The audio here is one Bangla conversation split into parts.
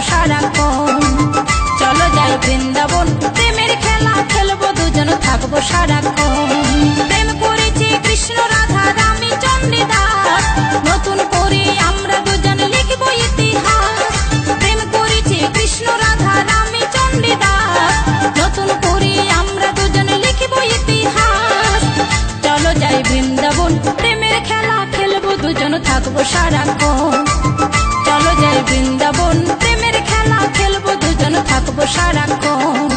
সারাক্ষণ। চলো যাই বৃন্দাবন, প্রেমের খেলা খেলবো দুজন, থাকবো সারাক্ষণ। প্রেম করেছি কৃষ্ণ রাধা রানী চণ্ডীদাস, নতুন করে আমরা দুজন লিখবো ইতিহাস। প্রেম করেছি কৃষ্ণ রাধা রানী চণ্ডীদাস, নতুন করে আমরা দুজন লিখবো ইতিহাস। চলো যাই বৃন্দাবন, প্রেমের খেলা খেলবো দুজন, থাকবো সারাক্ষণ। চলো যাই বৃন্দাবন, প্রেমের খেলা খেলবো দুজন, থাকবো সারাক্ষণ।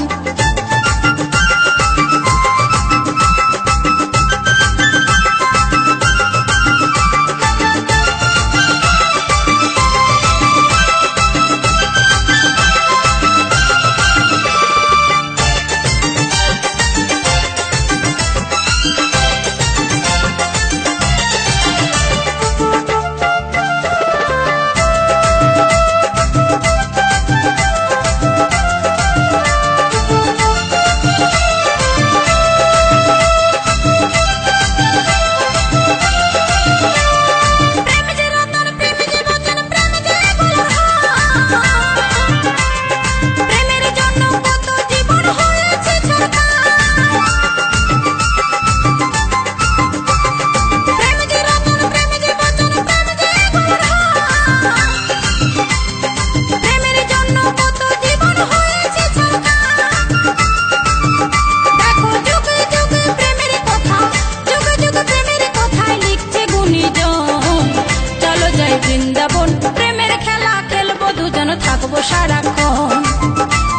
বৃন্দাবন, প্রেমের খেলা খেলবো দুজন, থাকবো সারাক্ষণ।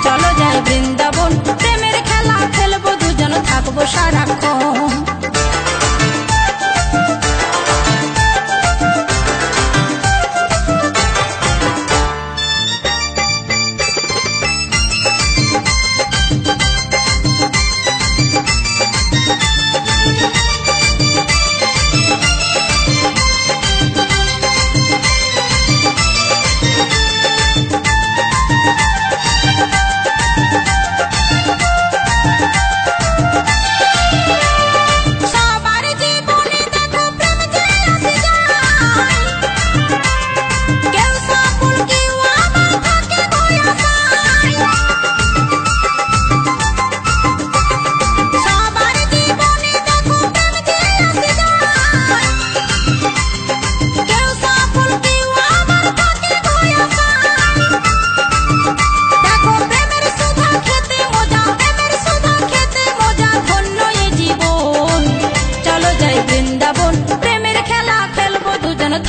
চলো যাই বৃন্দাবন, প্রেমের খেলা খেলবো দুজন, থাকবো সারাক্ষণ।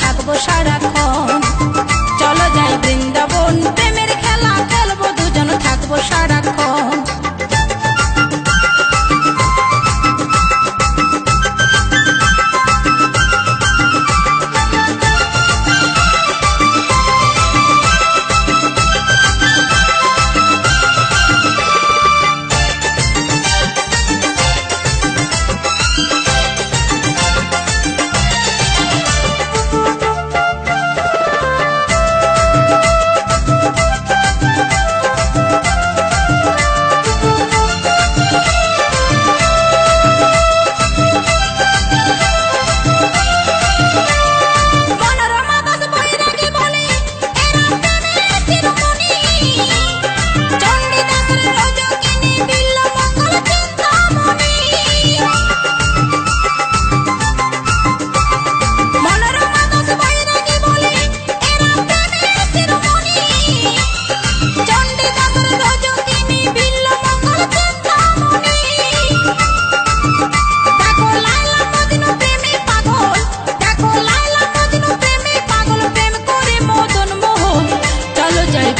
থাকবো সারাক্ষণ। চলো যাই বৃন্দাবন, প্রেমের খেলা খেলবো দুজন, থাকবো সারাক্ষণ।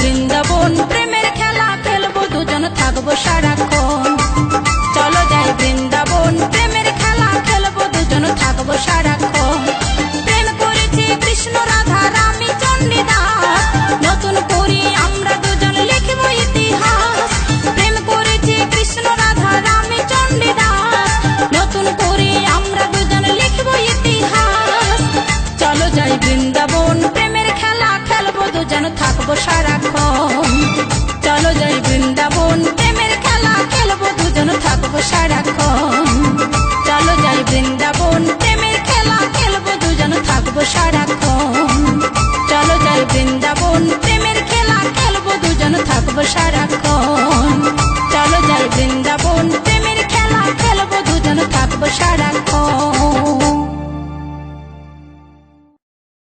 বৃন্দাবন, প্রেমের খেলা খেলবো দুজন, থাকবো সারাক্ষণ। চলো যাই বৃন্দাবন, প্রেমের খেলা খেলবো দুজন, থাকবো সারাক্ষণ। প্রেম করেছি কৃষ্ণ রাধা রানী চণ্ডীদাস, নতুন করে আমরা দুজন লিখবো ইতিহাস। প্রেম করেছি কৃষ্ণ রাধা রানী চণ্ডীদাস, নতুন করে আমরা দুজন লিখবো ইতিহাস। চলো যাই বৃন্দাবন, প্রেমের খেলা খেলবো দুজন, থাকবো সারাক্ষণ। চলো যাই বৃন্দাবন, প্রেমের খেলা খেলবো দুজন, থাকবো সারাক্ষণ।